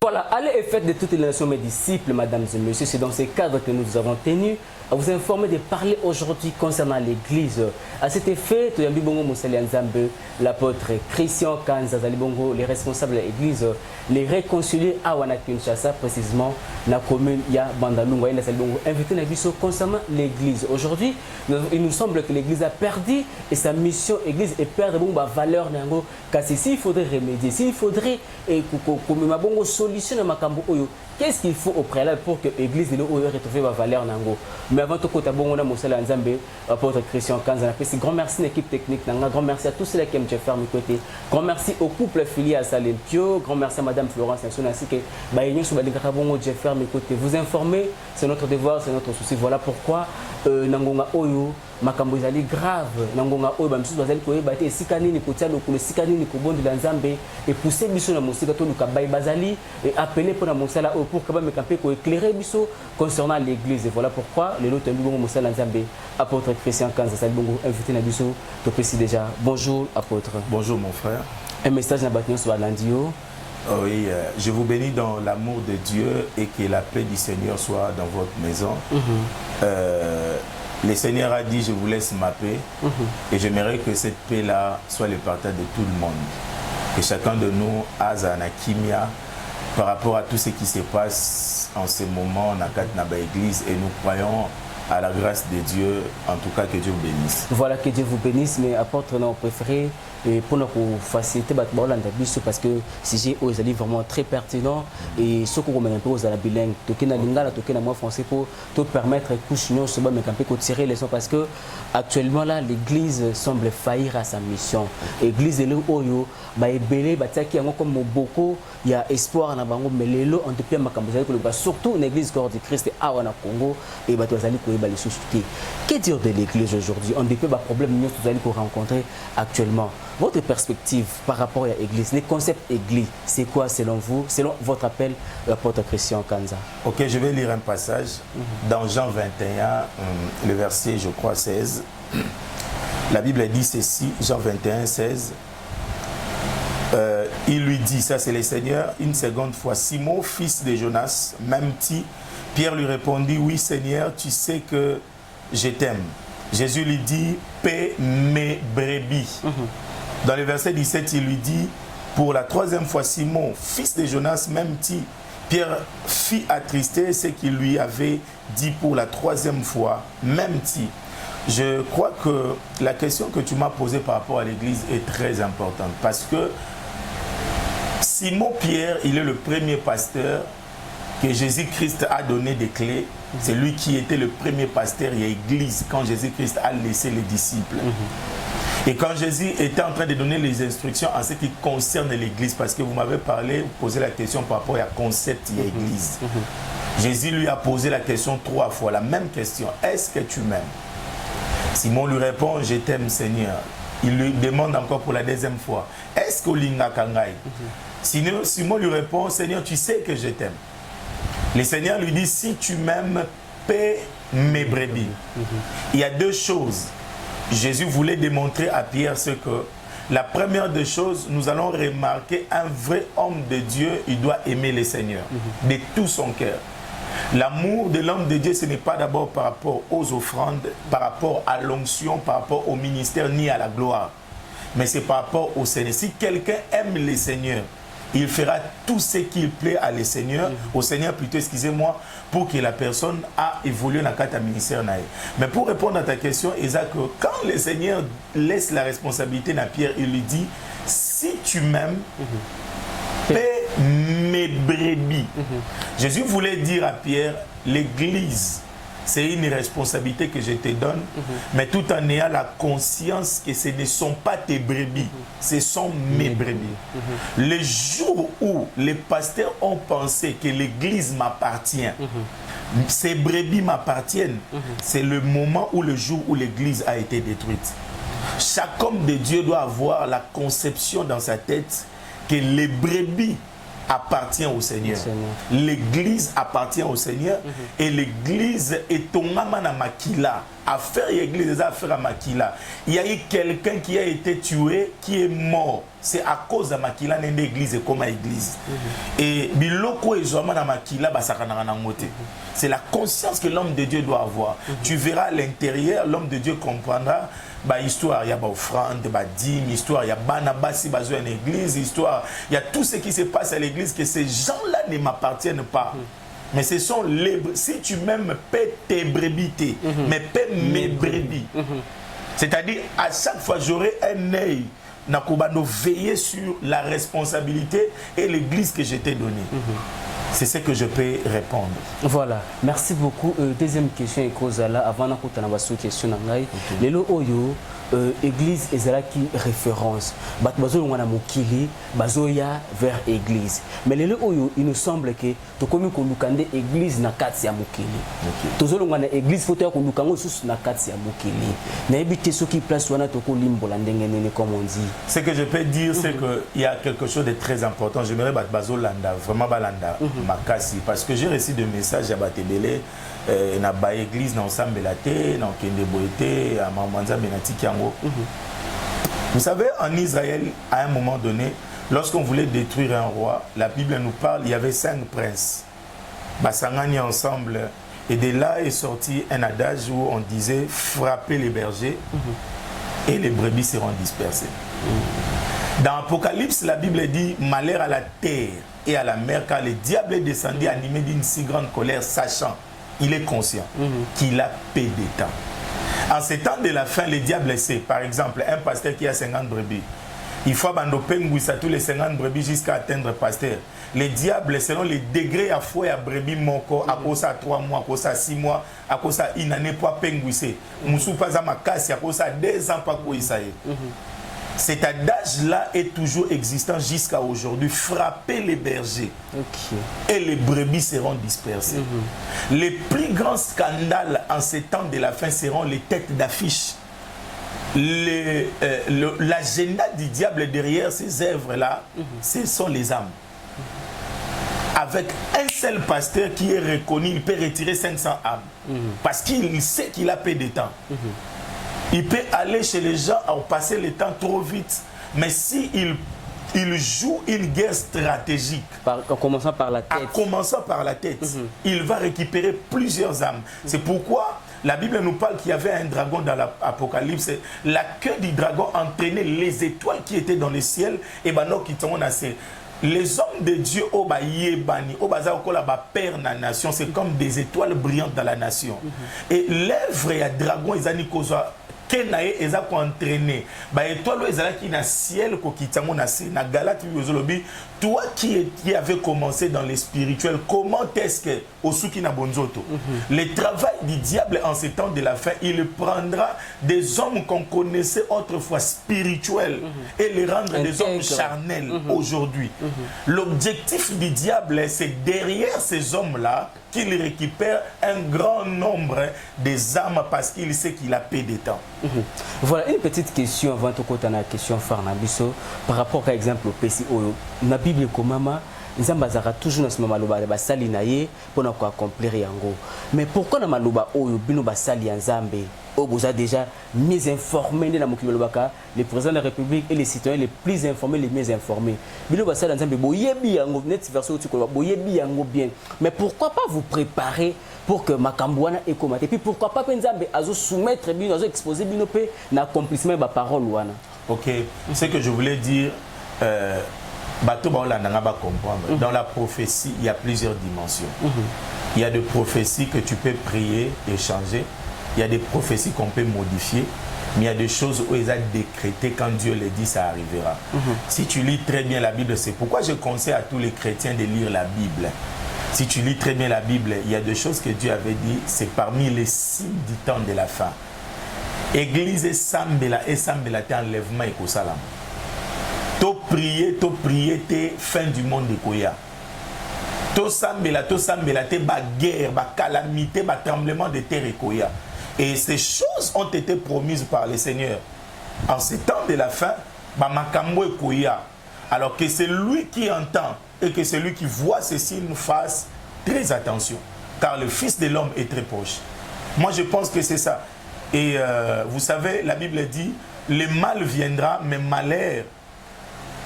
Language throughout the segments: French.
Voilà, allez et faites de toutes les nations mes disciples, mesdames et messieurs. C'est dans ces cadres que nous avons tenu à vous informer de parler aujourd'hui concernant l'Église. À cet effet, Toyambi Bongo Moussali Nzambe, l'apôtre Christian Kanza Zalibongo, les responsables de l'Église, les réconcilier à Wana Kinshasa, précisément la commune Ya Bandalunga, invité Nabiso concernant l'Église. Aujourd'hui, il nous semble que l'Église a perdu et sa mission Église est perdre la valeur nango. Car s'il faudrait remédier, s'il faudrait solution makambo oyo, qu'est-ce qu'il faut au préalable pour que l'église de retrouve la valeur nango. Mais avant tout, on a Moussala Nzambe, apôtre Christian Kanza. Grand merci à l'équipe technique, grand merci à tous ceux qui aiment faire mes côtés. Grand merci au couple filié à Salempio, grand merci à Madame Florence ainsi que Baïnion Soubadinga Bongo faire mes côtés. Vous informer, c'est notre devoir, c'est notre souci. Voilà pourquoi Nangonga Oyo, makambo ezali grave, Nangonga Oyo, bamisusu bazali koyeba te sikani ni kotia lokolo sikani ni kobondi la Nzambe et pousser biso na mosika to luka bay bazali et appeler pour na mosala oyo pour kaba mekampe ko éclairer biso concernant l'église. Et voilà pourquoi le lot bongo mosala Nzambe apôtre Christian Kanza sali bongo invité na biso to pesi déjà. Bonjour apôtre. Bonjour mon frère. Un message na batinyo sur landio. Oui, je vous bénis dans l'amour de Dieu et que la paix du Seigneur soit dans votre maison. Le Seigneur a dit, je vous laisse ma paix. Et j'aimerais que cette paix-là soit le partage de tout le monde. Que chacun de nous a un kimia par rapport à tout ce qui se passe en ce moment dans la église. Et nous croyons à la grâce de Dieu, en tout cas que Dieu vous bénisse. Voilà, que Dieu vous bénisse, mais apporte nos préférés pour nous faciliter parce que si j'ai osé vraiment très pertinent et ce qu'on met un peu aux bilingues, toquer na lingala, toquer na moi français pour te permettre couchignon se battre mais camper pour tirer les sons parce que actuellement là l'église semble faillir à sa mission. L'église est là oyo ba ebele ba tiaki yango comme beaucoup il y a espoir na bango mais lelo on te pia makambo zali surtout l'église corps du Christ à wana Congo et ba tozali ko ba les sociétés. Que dire de l'église aujourd'hui? On dépend ba problème nous allons ko rencontrer actuellement. Votre perspective par rapport à l'église, les concepts église, c'est quoi selon vous, selon votre appel, l'apôtre Christian Kanza? Ok, je vais lire un passage dans Jean 21, le verset, je crois, 16. La Bible dit ceci, Jean 21, 16. Il lui dit, ça c'est le Seigneur, une seconde fois, Simon, fils de Jonas, même petit, Pierre lui répondit, oui Seigneur, tu sais que je t'aime. Jésus lui dit, paie mes brebis. Dans le verset 17, il lui dit, pour la troisième fois, Simon, fils de Jonas, même petit, Pierre fit attrister ce qu'il lui avait dit pour la troisième fois, même petit. Je crois que la question que tu m'as posée par rapport à l'église est très importante parce que Simon Pierre, il est le premier pasteur que Jésus-Christ a donné des clés. C'est lui qui était le premier pasteur et l'église quand Jésus-Christ a laissé les disciples. Et quand Jésus était en train de donner les instructions en ce qui concerne l'église, parce que vous m'avez parlé, vous posez la question par rapport à concept et l'église. Jésus lui a posé la question 3 fois, la même question. Est-ce que tu m'aimes? Simon lui répond, je t'aime Seigneur. Il lui demande encore pour la deuxième fois, est-ce que Linga Kangai? Simon lui répond, Seigneur, tu sais que je t'aime. Le Seigneur lui dit, si tu m'aimes, paie mes brebis. Il y a deux choses. Jésus voulait démontrer à Pierre ce que la première des choses, nous allons remarquer un vrai homme de Dieu, il doit aimer le Seigneur de tout son cœur. L'amour de l'homme de Dieu, ce n'est pas d'abord par rapport aux offrandes, par rapport à l'onction, par rapport au ministère, ni à la gloire. Mais c'est par rapport au Seigneur. Si quelqu'un aime le Seigneur, il fera tout ce qu'il plaît à le Seigneur, au Seigneur plutôt, excusez-moi, pour que la personne a évolué dans le ministère. Mais pour répondre à ta question, Isaac, quand le Seigneur laisse la responsabilité à Pierre, il lui dit, si tu m'aimes, paie mes brebis. Jésus voulait dire à Pierre, l'église, c'est une responsabilité que je te donne, mais tout en ayant la conscience que ce ne sont pas tes brebis, ce sont mes brebis. Le jour où les pasteurs ont pensé que l'église m'appartient, ces brebis m'appartiennent, c'est le moment ou le jour où l'église a été détruite. Chaque homme de Dieu doit avoir la conception dans sa tête que les brebis appartient au Seigneur. L'église appartient au Seigneur et l'église est ton makila affaire l'église, des affaires à Makila. Il y a eu quelqu'un qui a été tué, qui est mort. C'est à cause de Makila, l'église est comme l'église. Et biloko et Zoama na Makila, c'est la conscience que l'homme de Dieu doit avoir. Tu verras à l'intérieur, l'homme de Dieu comprendra. Bah, histoire, il y a offrande, bah, dîme, histoire, il y a banabasi, bazo en église, histoire, il y a tout ce qui se passe à l'église que ces gens-là ne m'appartiennent pas. Mais ce sont les... Si tu m'aimes, paie tes brebis, mais paie mes brebis. C'est-à-dire, à chaque fois, j'aurai un œil, nakobano, veiller sur la responsabilité et l'église que je t'ai donnée. C'est ce que je peux répondre. Voilà, merci beaucoup. Deuxième question est cause là avant de question les oyo église ezala qui référence bat bazo ngana mokili bazoya vers église mais les oyo il nous semble que to komi ko lukande église na kati ya mokili tozolo ngana église faut ya ko lukango susu na kati ya mokili na ebité ce qui place wana to ko limbola ndenge nene comme on dit. Ce que je peux dire c'est que il y a quelque chose de très important. J'aimerais bat bazo landa vraiment balanda makasi parce que j'ai reçu des messages à Batebele na ba église na ensemble la té na kende boité à mamanza benati kiango. Vous savez, en Israël, à un moment donné, lorsqu'on voulait détruire un roi, la Bible nous parle, il y avait 5 princes. Basangani ensemble. Et de là est sorti un adage où on disait frapper les bergers et les brebis seront dispersées. Dans Apocalypse, la Bible dit malheur à la terre et à la mer, car le diable est descendu animé d'une si grande colère, sachant, il est conscient qu'il a peu de temps. En ces temps de la fin, le diable sait, par exemple, un pasteur qui a 50 brebis, il faut abandonner tous les 50 brebis jusqu'à atteindre le pasteur. Le diable, selon les degrés à foi à brebis moko, à cause à 3 mois, à cause à 6 mois, à cause à une année pour penguisser. Moussou pas à ma casse, à cause à 2 ans pour quoi ça y est. Cet adage-là est toujours existant jusqu'à aujourd'hui. Frapper les bergers et les brebis seront dispersées. Les plus grands scandales en ces temps de la fin seront les têtes d'affiche. L'agenda du diable derrière ces œuvres-là, ce sont les âmes. Avec un seul pasteur qui est reconnu, il peut retirer 500 âmes. Parce qu'il sait qu'il a peu de temps. Il peut aller chez les gens en passer le temps trop vite. Mais s'il joue une guerre stratégique, en commençant par la tête, il va récupérer plusieurs âmes. C'est pourquoi la Bible nous parle qu'il y avait un dragon dans l'Apocalypse. La queue du dragon entraînait les étoiles qui étaient dans le ciel. Et les hommes de Dieu, père na nation, c'est comme des étoiles brillantes dans la nation. Et l'œuvre et le dragon, ils ont kenaye eza ko entraîner ba étoile ezala ki na ciel ko kitango na se na Galate yozolobi toi qui avait commencé dans les spirituels, comment est-ce que osuki na bonzoto le travail du diable en ces temps de la fin, il prendra des hommes qu'on connaissait autrefois spirituels et les rendre des hommes charnels aujourd'hui. L'objectif du diable, c'est derrière ces hommes-là qu'il récupère un grand nombre des âmes parce qu'il sait qu'il a peu de temps. Voilà une petite question avant de côté la question Farnabiso par rapport à exemple au PCO. La Bible komama nzambazaka toujours na sima maloba basali na ye pona ko accomplir yango. Mais pourquoi na maloba oyo bino basali ya Nzambe vous avez déjà mieux informé dans les présidents de la République et les citoyens les plus informés, les mieux informés. Mais pourquoi pas vous préparer pour que Makambouana ait commenté? Et puis pourquoi pas Nzambe azo soumettre, azo exposer l'accomplissement de la parole. Ok, ce que je voulais dire, dans la prophétie, il y a plusieurs dimensions. Il y a des prophéties que tu peux prier et changer. Il y a des prophéties qu'on peut modifier, mais il y a des choses où ils ont décrété quand Dieu le dit, ça arrivera. Si tu lis très bien la Bible, c'est pourquoi je conseille à tous les chrétiens de lire la Bible. Si tu lis très bien la Bible, il y a des choses que Dieu avait dit, c'est parmi les signes du temps de la fin. Église et Sambela t'es enlèvement et Kosalam. To prier, t'es fin du monde de Koya. To Sambela t'es ba guerre, ba calamité, ba tremblement de terre et Koya. Et ces choses ont été promises par le Seigneur. En ces temps de la fin, Makambo et Koya. Alors que c'est lui qui entend et que c'est lui qui voit ces signes fasse très attention. Car le Fils de l'homme est très proche. Moi je pense que c'est ça. Et vous savez, la Bible dit, le mal viendra, mais malheur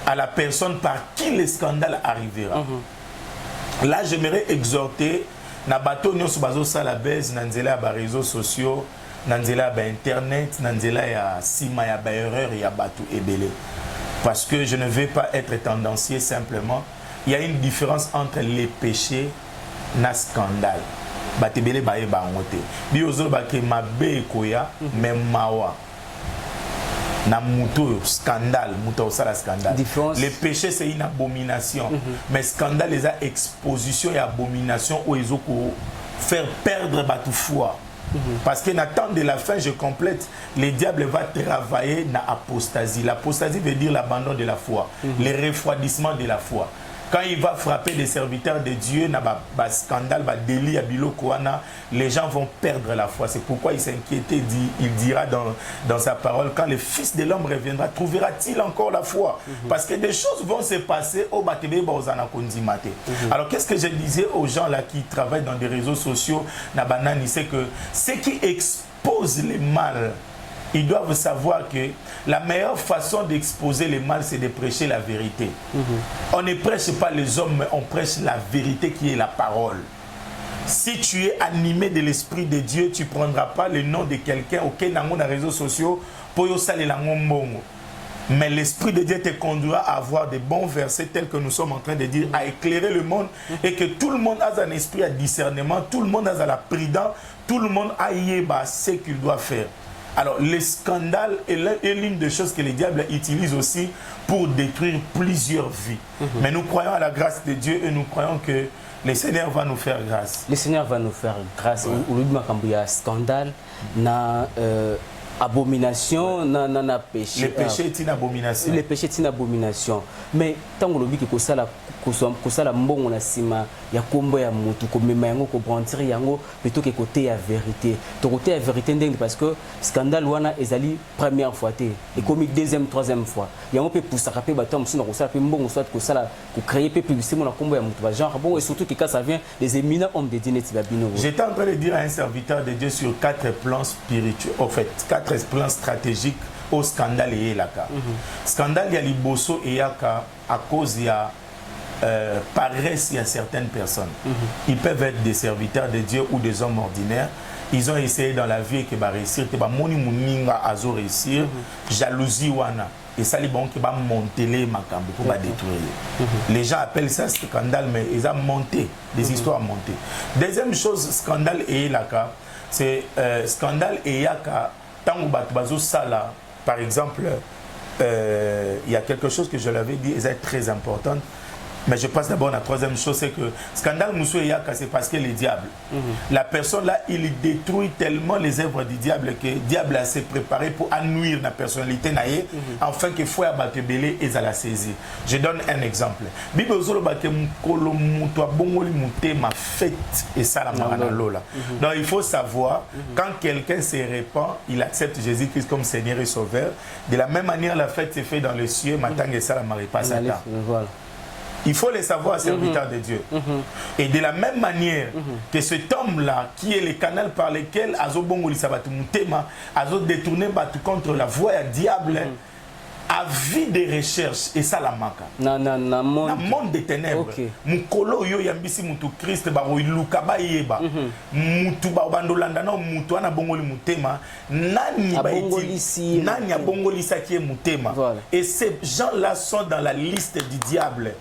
à la personne par qui le scandale arrivera. Là, j'aimerais exhorter, na bato nyonso bazo sala base na nzela ba réseaux sociaux, na nzela ba internet, na nzela ya sima ya ba erreur ya bato ebele. Parce que je ne vais pas être tendancier simplement. Il y a une différence entre les péchés et le scandale. Batebele baye ba ngote. Bi ozo ba ke mabe koya même mawa. Na muto scandale, muto sala scandale. Différence. Les péchés c'est une abomination. Mais scandale les a exposition et abomination où ils ont faire perdre batu foi. Parce que n'attend de la fin, je complète, le diable va travailler dans l'apostasie. L'apostasie veut dire l'abandon de la foi, le refroidissement de la foi. Quand il va frapper des serviteurs de Dieu, il scandale, délit, les gens vont perdre la foi. C'est pourquoi il s'inquiétait, il dira dans sa parole, quand le Fils de l'homme reviendra, trouvera-t-il encore la foi? Parce que des choses vont se passer au Batebe Baozana Kondimate. Alors qu'est-ce que je disais aux gens là qui travaillent dans des réseaux sociaux, c'est que ceux qui exposent le mal, ils doivent savoir que la meilleure façon d'exposer le mal, c'est de prêcher la vérité. On ne prêche pas les hommes, mais on prêche la vérité qui est la parole. Si tu es animé de l'Esprit de Dieu, tu ne prendras pas le nom de quelqu'un auquel dans les réseaux sociaux pour y saler la ngombongo. Mais l'Esprit de Dieu te conduira à avoir des bons versets tels que nous sommes en train de dire, à éclairer le monde et que tout le monde a un esprit à discernement, tout le monde a la prudence, tout le monde a ce qu'il doit faire. Alors, le scandale est l'une des choses que le diable utilise aussi pour détruire plusieurs vies. Mais nous croyons à la grâce de Dieu et nous croyons que le Seigneur va nous faire grâce. Le Seigneur va nous faire grâce. Il y a scandale, abomination, na péché. Le péché est une abomination. Le péché est une abomination. Mais tant que l'objet que ça la mbongo na sima ya kombo ya mutu ko mema yango ko brandir yango plutôt que côté ya vérité. To côté ya vérité ndenge parce que scandale wana ezali première fois té et comme deuxième troisième fois. Yango peut pousser rapper batom sino ko sala pe mbongo soit ko sala ko créer pe publicité mon kombo ya mutu ba genre bon et surtout que quand ça vient des éminents hommes de Dieu neti babino. J'étais en train de dire à un serviteur de Dieu sur 4 plans spirituels, en fait 4 plans stratégiques au scandale et laka. Scandale il y a liboso et yaka à cause il y a paresse il y a certaines personnes. Ils peuvent être des serviteurs de Dieu ou des hommes ordinaires. Ils ont essayé dans la vie que va réussir, que va moni muninga azo réussir, jalousie wana et ça les bons qui va monter les macambes pour détruire. Les gens appellent ça scandale mais ils ont monté des histoires montées. Deuxième chose scandale et laka, c'est scandale et yaka tango bazo sala par exemple il y a quelque chose que je l'avais dit, c'est très important. Mais je passe d'abord à la troisième chose, c'est que scandale Moussou et Yaka, c'est parce que le diable. La personne là, il détruit tellement les œuvres du diable que le diable s'est préparé pour nuire la personnalité naïe, afin que faut abattre belé et à la saisir. Je donne un exemple. Bible ozolo batte mukolo muto bongoli muté ma fête et ça la marana. Donc il faut savoir quand quelqu'un se répand, il accepte Jésus-Christ comme Seigneur et Sauveur. De la même manière, la fête s'est faite dans les cieux, maintenant et ça la marée pas ça. Voilà. Il faut le savoir, serviteur de Dieu. Et de la même manière que cet homme-là, qui est le canal par lequel Azo Bongo Lisabatu Mutema, Azo détourné contre la voie du diable, a vu des recherches, et ça la maka. Na monde des ténèbres. Mukolo yo yambisi mutu Christ, baro iluka ba yeba. Mutu ba bandolanda na mutu ana Bongo li Mutema, nani ba iti, nani a Bongo Lisa qui est Mutema. Et ces gens-là sont dans la liste du diable.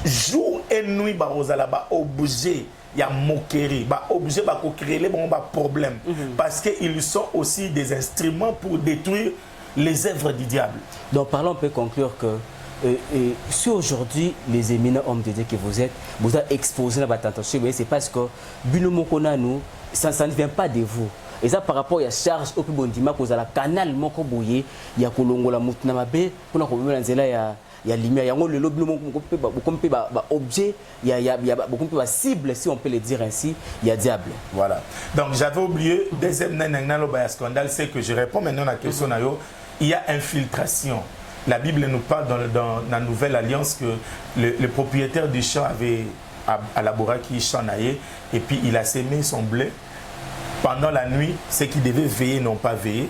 Jour et nuit barozala ba objet ya moquerie ba objet ba ko créer les bon ba problème parce que ils sont aussi des instruments pour détruire les œuvres du diable. Donc parlons, on peut conclure que si aujourd'hui les éminents hommes de Dieu que vous êtes, vous avez exposé la tentation, c'est parce que binomokona nous ça ne vient pas de vous. Et ça par rapport à la charge au plus bon dimanche vous avez le canal moko boye ya kolongola mutuna mabe pour ko bela nzela ya il y a lumière, il y a le lobby, objet, il y a cible, si on peut le dire ainsi, il y a diable. Voilà. Donc j'avais oublié, deuxième scandale, c'est que je réponds maintenant à la question, il y a infiltration. La Bible nous parle dans la Nouvelle Alliance que le propriétaire du champ avait à Labora qui chanaillait et puis il a sémé son blé. pendant la nuit, ceux qui devaient veiller n'ont pas veillé.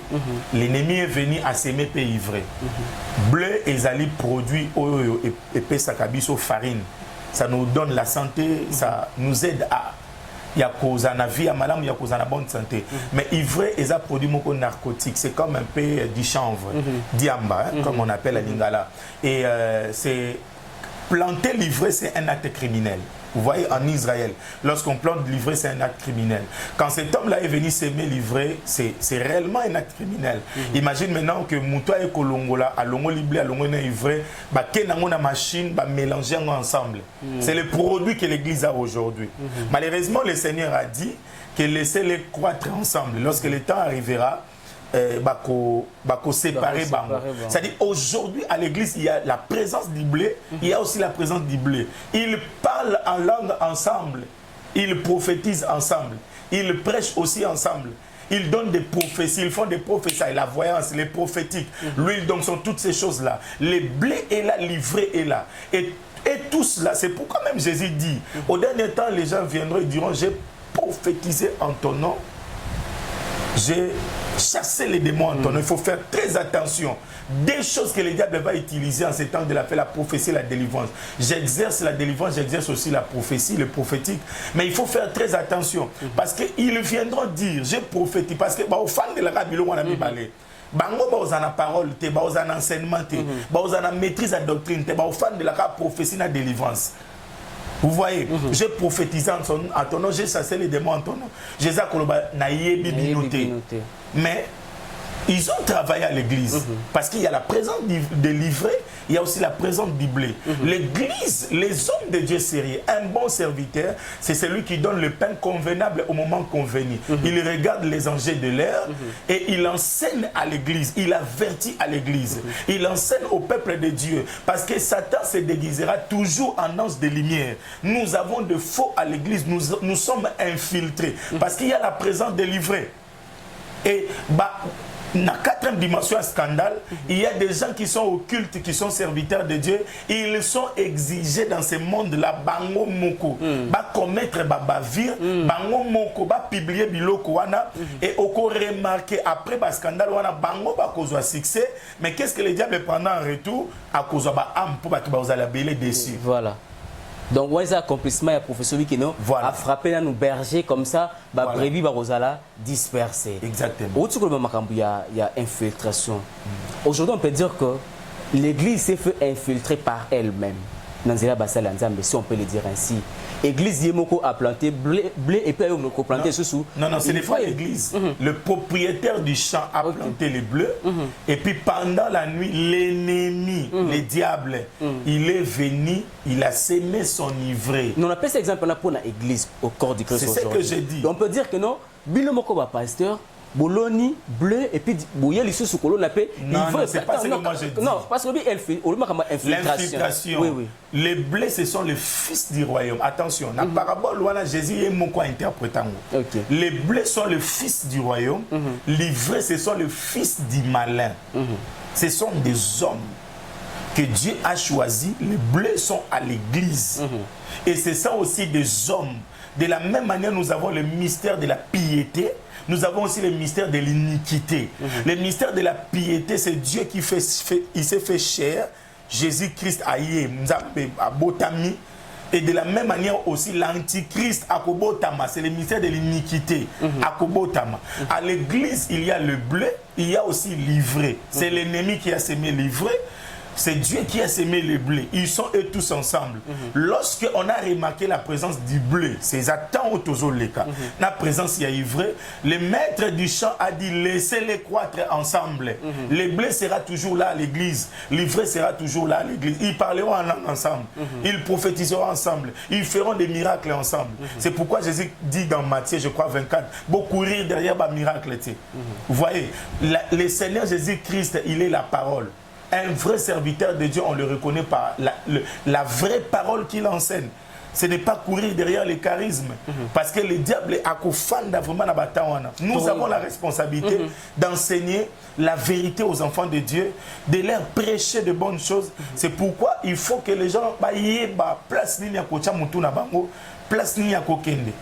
L'ennemi est venu à s'aimer et ivrer. Bleu et zali produit et sakabiso farine. Ça nous donne la santé, ça nous aide à il y a cause à la vie, à madame, il y a cause à la bonne santé. Mais ivrer et ça produit beaucoup de narcotiques. C'est comme un peu du chanvre, diamba, hein, comme on appelle à Lingala. Et c'est planter l'ivraie, c'est un acte criminel. Vous voyez, en Israël, lorsqu'on plante l'ivraie, c'est un acte criminel. Quand cet homme-là est venu s'aimer l'ivraie, c'est réellement un acte criminel. Imagine maintenant que Moutoua et Kolongola, à Longo Liblé, à Longo Ivraie, bah, la machine, bah, mélanger ensemble. C'est le produit que l'Église a aujourd'hui. Malheureusement, le Seigneur a dit que laissez-les croître ensemble. Lorsque le temps arrivera, séparer. C'est-à-dire aujourd'hui à l'église il y a la présence du blé, il y a aussi la présence du blé. Ils parlent en langue ensemble, ils prophétisent ensemble, ils prêchent aussi ensemble. Ils donnent des prophéties, ils font des prophéties, la voyance, les prophétiques, l'huile, donc sont toutes ces choses-là. Le blé est là, l'ivraie est là. Et tout cela, c'est pourquoi même Jésus dit, au dernier temps, les gens viendront et diront, j'ai prophétisé en ton nom. J'ai chassé les démons en ton nom. Il faut faire très attention. Des choses que le diable va utiliser en ces temps de la prophétie, la délivrance. J'exerce la délivrance, j'exerce aussi la prophétie, le prophétique. Mais il faut faire très attention. Parce qu'ils viendront dire, j'ai prophétisé. Parce que, au fan de la Rabilo, on a mis balai. Bango ba ozana parole, te ba ozana enseignement, te ba ozana maîtrise la doctrine, te ba au fan de la prophétie, la délivrance. Vous voyez, j'ai prophétisé en ton nom, j'ai chassé les démons en ton nom. Jésus a noté. Mais ils ont travaillé à l'église parce qu'il y a la présence de l'ivraie, il y a aussi la présence du blé. L'église, les hommes de Dieu sérieux, un bon serviteur, c'est celui qui donne le pain convenable au moment convenu. Il regarde les enjeux de l'air et il enseigne à l'église, il avertit à l'église, il enseigne au peuple de Dieu. Parce que Satan se déguisera toujours en ange de lumière. Nous avons de faux à l'église, nous sommes infiltrés parce qu'il y a la présence de l'ivraie. Et dans la quatrième dimension à scandale, il y a des gens qui sont occultes, qui sont serviteurs de Dieu. Ils sont exigés dans ce monde-là, bango moko, commettre bavir, bango moko, publier biloko wana, et oko remarquer après le scandale wana bango kozwa succès. Mais qu'est-ce que le diable prend en retour à cause de âme pour que vous allez belé dessus. Voilà. Donc, ouais, c'est accomplissement, il y a professeur qui a frappé dans nos bergers comme ça, brebis, barosala, dispersé. Exactement. Il y a infiltration. Aujourd'hui, on peut dire que l'église s'est fait infiltrer par elle-même. Si on peut le dire ainsi. L'église Yemoko a planté blé et puis on a planté sous. Non, ce n'est pas l'église. Le propriétaire du champ a planté les bleus. Et puis pendant la nuit, l'ennemi, le diable, il est venu, il a sémé son ivraie. On appelle cet exemple pour l'église au corps du Christ. C'est ce que j'ai dit. On peut dire que non, Bilomoko va pasteur. Bologna, bleu, et puis Bouya, les sous colonnes appellent. Non, c'est pas ce que moi j'ai dit. Non, parce que l'infiltration. Oui. Les blés, ce sont les fils du royaume. Attention, dans la parabole, Jésus est mon quoi interprétant. Les blés sont les fils du royaume. L'ivraie, ce sont les fils du malin. Ce sont des hommes que Dieu a choisis. Les blés sont à l'église. Et ce sont aussi des hommes. De la même manière, nous avons le mystère de la piété. Nous avons aussi le mystère de l'iniquité. Le mystère de la piété, c'est Dieu qui il s'est fait chair. Jésus-Christ a botami. Et de la même manière aussi, l'antichrist a kobotama. C'est le mystère de l'iniquité. A kobotama. À l'église, il y a le bleu, il y a aussi l'ivraie. C'est l'ennemi qui a semé l'ivraie. C'est Dieu qui a semé le blé. Ils sont eux tous ensemble. Lorsqu'on a remarqué la présence du blé, c'est Satan au tozo le cas. La présence il y a ivraie. Le maître du champ a dit laissez-les croître ensemble. Le blé sera toujours là à l'église. L'ivraie sera toujours là à l'église. Ils parleront en langue ensemble. Ils prophétiseront ensemble. Ils feront des miracles ensemble. C'est pourquoi Jésus dit dans Matthieu, je crois 24, beaucoup courir derrière un miracle. Vous voyez, le Seigneur Jésus-Christ, il est la parole. Un vrai serviteur de Dieu, on le reconnaît par la vraie parole qu'il enseigne. ce n'est pas courir derrière les charismes. Parce que le diable a vraiment na batawana. Nous avons la responsabilité d'enseigner la vérité aux enfants de Dieu, de leur prêcher de bonnes choses. C'est pourquoi il faut que les gens place nini ya kocha mutu na bango, place nini ya kokende.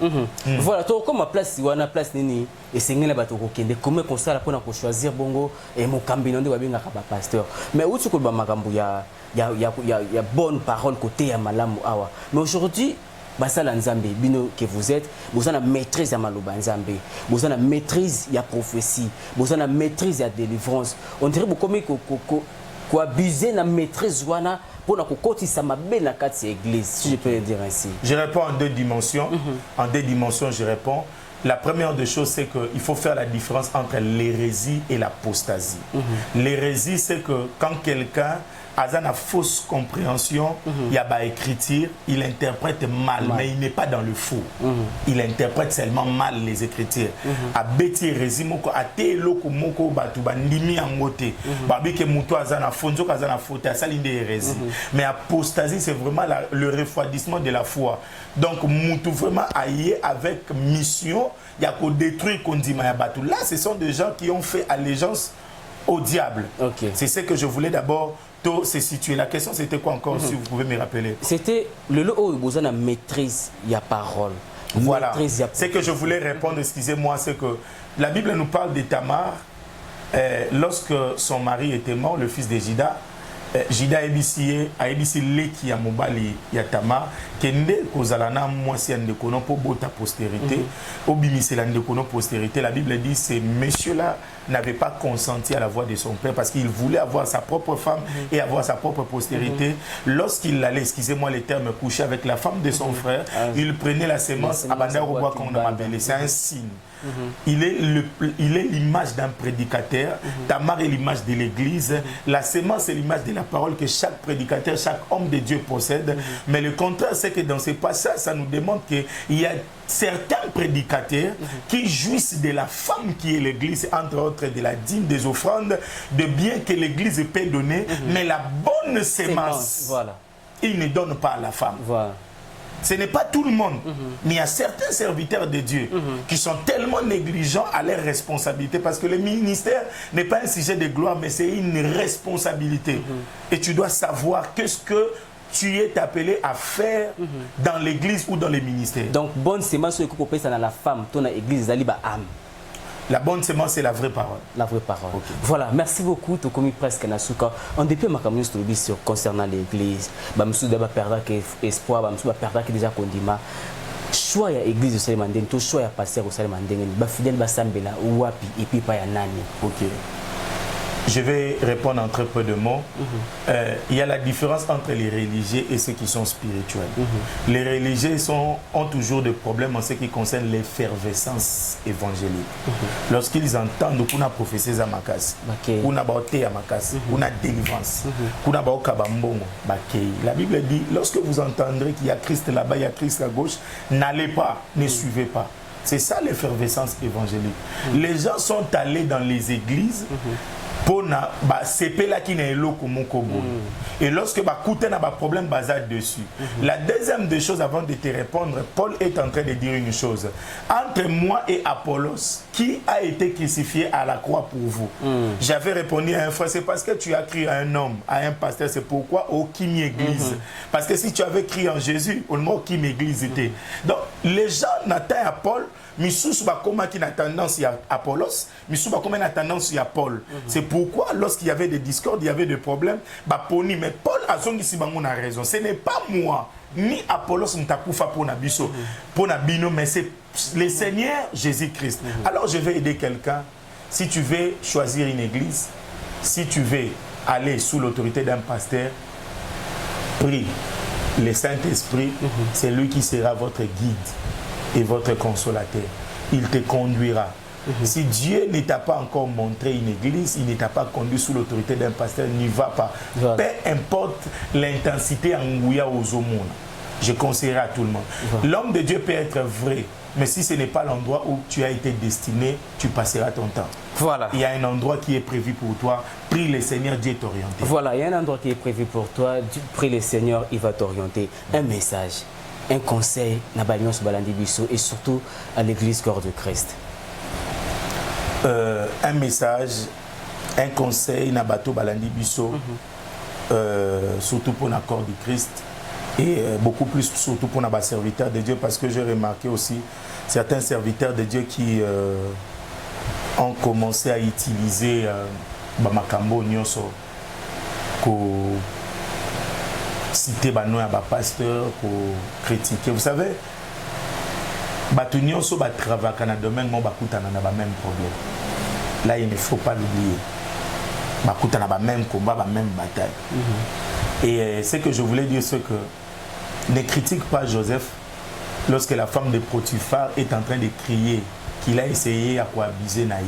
Voilà, to comme place wana place nini esengela bato kokende, comment konsala pona ko choisir bongo et mokambi nonde babenga ka ba pasteur. Mais outu ko ba makambu ya bonne parole côté ya malamu awa. Mais aujourd'hui basala nzambe bino que vous êtes, vous avez la maîtrise ya maloba nzambe, vous avez la maîtrise ya prophétie, vous avez la maîtrise ya délivrance. On dirait beaucoup ko abuser na maîtrise wana pour na kokotisa mabe na kati ya église, si je peux le dire ainsi. Je réponds en deux dimensions. En deux dimensions, je réponds. La première des choses, c'est qu'il faut faire la différence entre l'hérésie et l'apostasie. L'hérésie, c'est que quand quelqu'un a une fausse compréhension, il y a une écriture, il interprète mal, mais il n'est pas dans le faux. Il interprète seulement mal les écritures. A beti hérésie, moko a te loko moko batu bandimi angote. Babi ke muto azana fonzo kazana faute, ça l'inde hérésie. Mais apostasie, c'est vraiment le refroidissement de la foi. Donc muto vraiment aillé avec mission, il y a qu'au détruire kondima ya batu. Là, ce sont des gens qui ont fait allégeance au diable. C'est ce que je voulais d'abord se situer. La question c'était quoi encore, si vous pouvez me rappeler? C'était le lot où vous avez la maîtrise, il y a parole. Voilà. Ce que je voulais répondre, excusez-moi, c'est que la Bible nous parle de Tamar. Lorsque son mari était mort, le fils de Jida, Jida a ébissé leki ya mobali ya Tamar, kende kozalana mwasi ya ndekono pour bota postérité, obimisela ndekono postérité. La Bible dit ces messieurs-là n'avaient pas consenti à la voix de son père parce qu'il voulait avoir sa propre femme et avoir sa propre postérité. Lorsqu'il allait, excusez-moi les termes, coucher avec la femme de son frère, il prenait la sémence à Bandaroua qu'on a appelé. C'est un signe. Il est l'image d'un prédicateur. Tamar est l'image de l'église. La sémence est l'image de la parole que chaque prédicateur, chaque homme de Dieu possède. Mais le contraire, c'est que dans ces passages, ça nous démontre qu'il y a certains prédicateurs qui jouissent de la femme qui est l'église, entre autres de la dîme, des offrandes, de biens que l'église peut donner, mais la bonne sémence, il ne donne pas à la femme. Ce n'est pas tout le monde, mais il y a certains serviteurs de Dieu qui sont tellement négligents à leurs responsabilités parce que le ministère n'est pas un sujet de gloire, mais c'est une responsabilité. Et tu dois savoir qu'est-ce que tu es appelé à faire dans l'église ou dans les ministères. Donc, bonne sémence, c'est dans la femme, dans l'église, âme. La bonne sémence, c'est la vraie parole. La vraie parole. Voilà, merci beaucoup. Tu as commis presque Nasuka. En dépit de ma communauté concernant l'église, je vais perdre espoir, je vais perdre déjà condiment. Choix ya église de Salimandeng, tout choix ya pasteur au Salimandeng, ba fidèle ba sambela wapi et puis pas ya nani. Je vais répondre en très peu de mots. Il y a la différence entre les religieux et ceux qui sont spirituels. Les religieux ont toujours des problèmes en ce qui concerne l'effervescence évangélique. Lorsqu'ils entendent qu'on a prophétisé Zamakasi, qu'on a bauté Zamakasi, qu'on a délivrance, qu'on a bauté Kabambongo, la Bible dit, lorsque vous entendrez qu'il y a Christ là-bas, il y a Christ à gauche, n'allez pas, ne suivez pas. C'est ça l'effervescence évangélique. Les gens sont allés dans les églises pour et lorsque un problème basé dessus. La deuxième des choses avant de te répondre, Paul est en train de dire une chose. Entre moi et Apollos, qui a été crucifié à la croix pour vous? J'avais répondu à un frère, c'est parce que tu as crié à un homme, à un pasteur, c'est pourquoi aucune église. Parce que si tu avais crié en Jésus, au moins aucune église était. Donc les gens n'atteignent à Paul, Missous Bakoma qui n'a tendance à Apollos, Missous Bakoma n'a tendance à Paul. C'est pourquoi lorsqu'il y avait des discordes, il y avait des problèmes, Baponi, mais Paul a son a raison. Ce n'est pas moi, ni Apollos Ntakufa pour Nabiso, pour Nabino, mais c'est le Seigneur Jésus-Christ. Alors je vais aider quelqu'un. Si tu veux choisir une église, si tu veux aller sous l'autorité d'un pasteur, prie. Le Saint-Esprit, c'est lui qui sera votre guide et votre consolateur. Il te conduira. Si Dieu ne t'a pas encore montré une église, il ne t'a pas conduit sous l'autorité d'un pasteur, n'y va pas. Peu importe l'intensité en Ouya aux hommes. Je conseillerais à tout le monde. L'homme de Dieu peut être vrai, mais si ce n'est pas l'endroit où tu as été destiné, tu passeras ton temps. Voilà. Il y a un endroit qui est prévu pour toi. Prie le Seigneur, Dieu t'orienter. Voilà, il y a un endroit qui est prévu pour toi. Prie le Seigneur, il va t'orienter. Un message. un conseil na bagnon sur balandi biso et surtout à l'église Corps de Christ. Un message, un conseil na bato balandi biso, surtout pour le corps du Christ et beaucoup plus surtout pour les serviteurs de Dieu, parce que j'ai remarqué aussi certains serviteurs de Dieu qui ont commencé à utiliser Bamakambo Nyoso pour citer les noms de pasteurs, pour critiquer. Vous savez, bato Nyoso travaillent dans le domaine, mais ils ont le même problème. Là, il ne faut pas l'oublier. Ils ont le même combat, la même bataille. Et ce que je voulais dire, c'est que ne critique pas Joseph lorsque la femme de Potiphar est en train de crier qu'il a essayé à coabuser Naïe.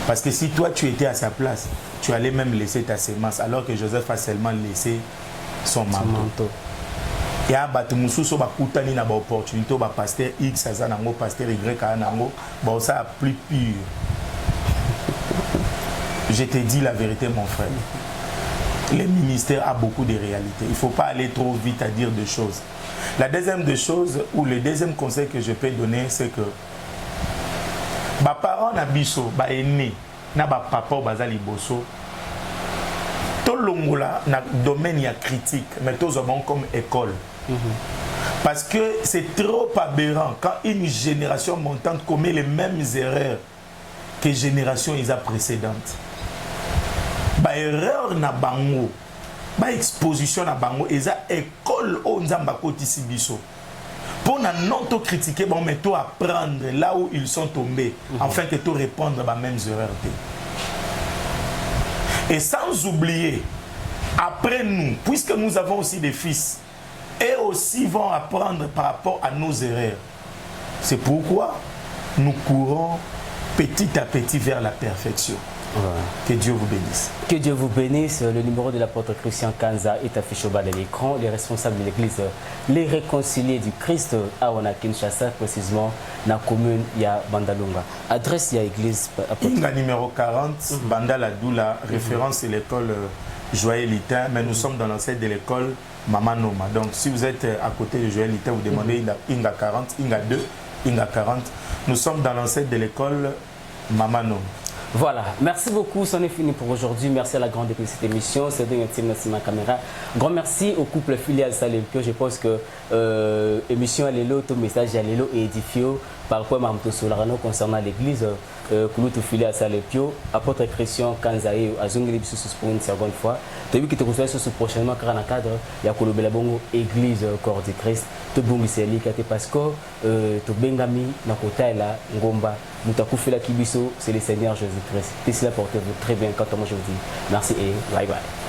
Parce que si toi tu étais à sa place, tu allais même laisser ta sémence, alors que Joseph a seulement laissé son manteau. Et à Batumoussou, bakutani na ba opportunité, ba pasteur X, azanango, pasteur Y, azanango, bon ça a plus pur. Je te dis la vérité, mon frère. Le ministère a beaucoup de réalités. Il ne faut pas aller trop vite à dire des choses. La deuxième des choses, ou le deuxième conseil que je peux donner, c'est que les parents na biso, les aînés, na ba papa ou bazali bosso, tout le monde na domaine y a critique, mais tous avons comme école. Parce que c'est trop aberrant quand une génération montante commet les mêmes erreurs que les générations précédentes. Ba erreur na bango, ba exposition na bango, eza école au nzamba kotisi biso. Pour na non to critiquer, bon mais to apprendre là où ils sont tombés, afin que to répondre à mêmes erreurs. Et sans oublier, après nous, puisque nous avons aussi des fils, et aussi vont apprendre par rapport à nos erreurs. C'est pourquoi nous courons petit à petit vers la perfection. Ouais. Que Dieu vous bénisse. Que Dieu vous bénisse. Le numéro de l'apôtre Christian Kanza est affiché au bas de l'écran. Les responsables de l'église, les réconciliés du Christ à Kinshasa, précisément dans la commune de Bandalunga. Adresse de l'église. Inga numéro 40, Bandaladoula, référence c'est l'école Joël Litin, mais nous sommes dans l'ancêtre de l'école Mama Noma. Donc si vous êtes à côté de Joël Litin, vous demandez Inga 40, Inga 2, Inga 40. Nous sommes dans l'ancêtre de l'école Mama Noma. Voilà, merci beaucoup, c'en est fini pour aujourd'hui. Merci à la grande équipe de cette émission, c'est de ma caméra. Grand merci au couple filial Salempio. Je pense que l'émission à l'élo, tout message à l'élo est édifié par rapport à Mamto Solarano concernant l'église. Kouloutou filial Salempio, apôtre Christian Kanzaï, à Zongeli pour une seconde fois. Tu as vu que tu reçois ce prochainement car dans le cadre, il y a Kouloubela Bongo, église Corps de Christ. Tu bongi c'est lui qui a été parce que tu bengami, na kota là, ngomba. Moutakoufela Kibiso, c'est le Seigneur Jésus-Christ. D'ici là, portez-vous très bien. Quand moi je vous dis merci et bye bye.